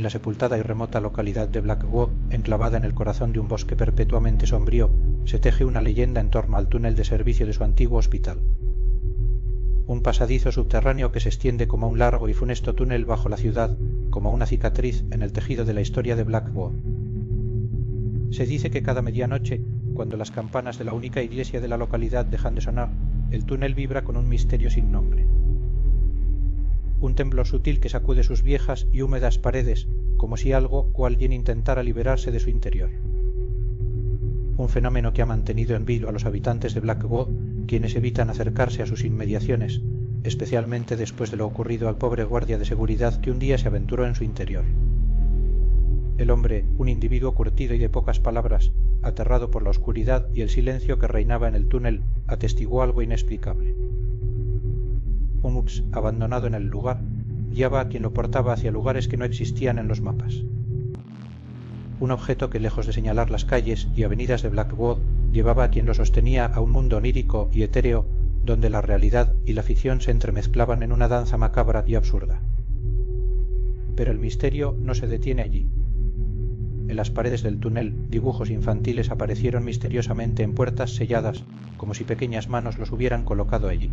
en la sepultada y remota localidad de Blackwall, enclavada en el corazón de un bosque perpetuamente sombrío, se teje una leyenda en torno al túnel de servicio de su antiguo hospital. Un pasadizo subterráneo que se extiende como un largo y funesto túnel bajo la ciudad, como una cicatriz en el tejido de la historia de Blackwall. Se dice que cada medianoche, cuando las campanas de la única iglesia de la localidad dejan de sonar, el túnel vibra con un misterio sin nombre. Un temblor sutil que sacude sus viejas y húmedas paredes, como si algo o alguien intentara liberarse de su interior. Un fenómeno que ha mantenido en vilo a los habitantes de Blackwall, quienes evitan acercarse a sus inmediaciones, especialmente después de lo ocurrido al pobre guardia de seguridad que un día se aventuró en su interior. El hombre, un individuo curtido y de pocas palabras, aterrado por la oscuridad y el silencio que reinaba en el túnel, atestiguó algo inexplicable. Un Ux abandonado en el lugar guiaba a quien lo portaba hacia lugares que no existían en los mapas. Un objeto que, lejos de señalar las calles y avenidas de Blackwall, llevaba a quien lo sostenía a un mundo onírico y etéreo donde la realidad y la ficción se entremezclaban en una danza macabra y absurda. Pero el misterio no se detiene allí. En las paredes del túnel, dibujos infantiles aparecieron misteriosamente en puertas selladas, como si pequeñas manos los hubieran colocado allí.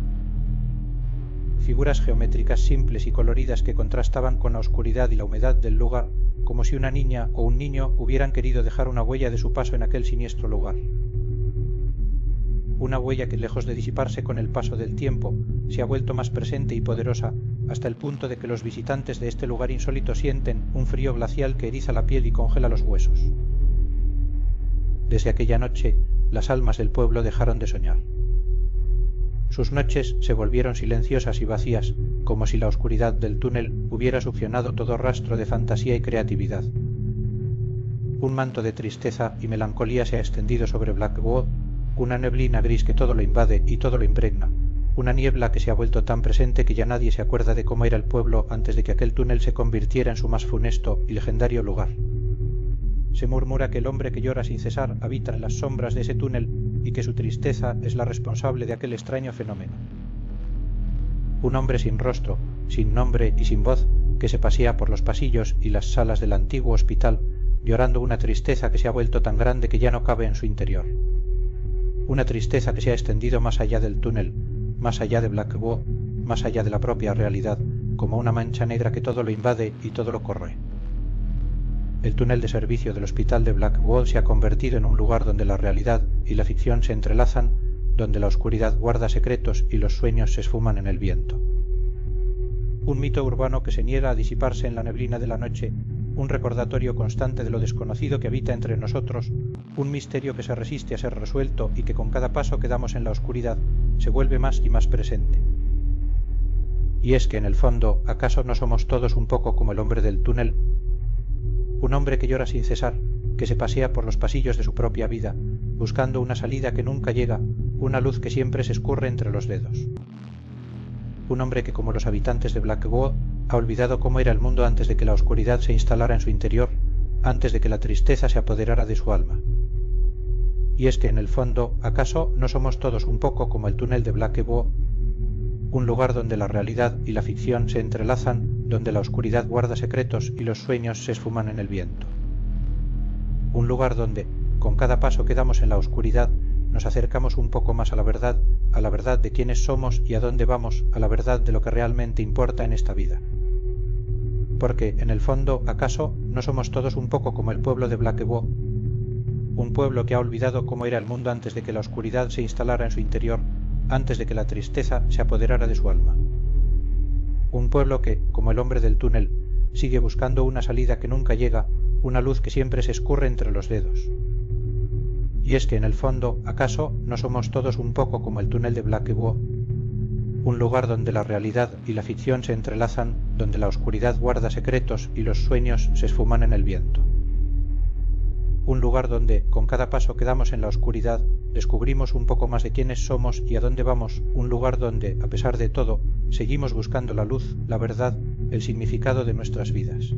Figuras geométricas simples y coloridas que contrastaban con la oscuridad y la humedad del lugar, como si una niña o un niño hubieran querido dejar una huella de su paso en aquel siniestro lugar. Una huella que, lejos de disiparse con el paso del tiempo, se ha vuelto más presente y poderosa, hasta el punto de que los visitantes de este lugar insólito sienten un frío glacial que eriza la piel y congela los huesos. Desde aquella noche, las almas del pueblo dejaron de soñar. Sus noches se volvieron silenciosas y vacías, como si la oscuridad del túnel hubiera succionado todo rastro de fantasía y creatividad. Un manto de tristeza y melancolía se ha extendido sobre Blackwall, una neblina gris que todo lo invade y todo lo impregna, una niebla que se ha vuelto tan presente que ya nadie se acuerda de cómo era el pueblo antes de que aquel túnel se convirtiera en su más funesto y legendario lugar. Se murmura que el hombre que llora sin cesar habita en las sombras de ese túnel y que su tristeza es la responsable de aquel extraño fenómeno. Un hombre sin rostro, sin nombre y sin voz, que se pasea por los pasillos y las salas del antiguo hospital, llorando una tristeza que se ha vuelto tan grande que ya no cabe en su interior. Una tristeza que se ha extendido más allá del túnel, más allá de Blackwall, más allá de la propia realidad, como una mancha negra que todo lo invade y todo lo corroe. El túnel de servicio del hospital de Blackwall se ha convertido en un lugar donde la realidad y la ficción se entrelazan, donde la oscuridad guarda secretos y los sueños se esfuman en el viento. Un mito urbano que se niega a disiparse en la neblina de la noche, un recordatorio constante de lo desconocido que habita entre nosotros, un misterio que se resiste a ser resuelto y que con cada paso que damos en la oscuridad se vuelve más y más presente. Y es que en el fondo, ¿acaso no somos todos un poco como el hombre del túnel? Un hombre que llora sin cesar, que se pasea por los pasillos de su propia vida, buscando una salida que nunca llega, una luz que siempre se escurre entre los dedos. Un hombre que, como los habitantes de Blackwall, ha olvidado cómo era el mundo antes de que la oscuridad se instalara en su interior, antes de que la tristeza se apoderara de su alma. Y es que en el fondo, ¿acaso no somos todos un poco como el túnel de Blackwall? Un lugar donde la realidad y la ficción se entrelazan, donde la oscuridad guarda secretos y los sueños se esfuman en el viento. Un lugar donde, con cada paso que damos en la oscuridad, nos acercamos un poco más a la verdad de quiénes somos y a dónde vamos, a la verdad de lo que realmente importa en esta vida. Porque, en el fondo, ¿acaso no somos todos un poco como el pueblo de Blackwall? Un pueblo que ha olvidado cómo era el mundo antes de que la oscuridad se instalara en su interior, antes de que la tristeza se apoderara de su alma. Un pueblo que, como el hombre del túnel, sigue buscando una salida que nunca llega, una luz que siempre se escurre entre los dedos. Y es que en el fondo, ¿acaso no somos todos un poco como el túnel de Blackwall? Un lugar donde la realidad y la ficción se entrelazan, donde la oscuridad guarda secretos y los sueños se esfuman en el viento. Un lugar donde, con cada paso que damos en la oscuridad, descubrimos un poco más de quiénes somos y a dónde vamos, un lugar donde, a pesar de todo, seguimos buscando la luz, la verdad, el significado de nuestras vidas.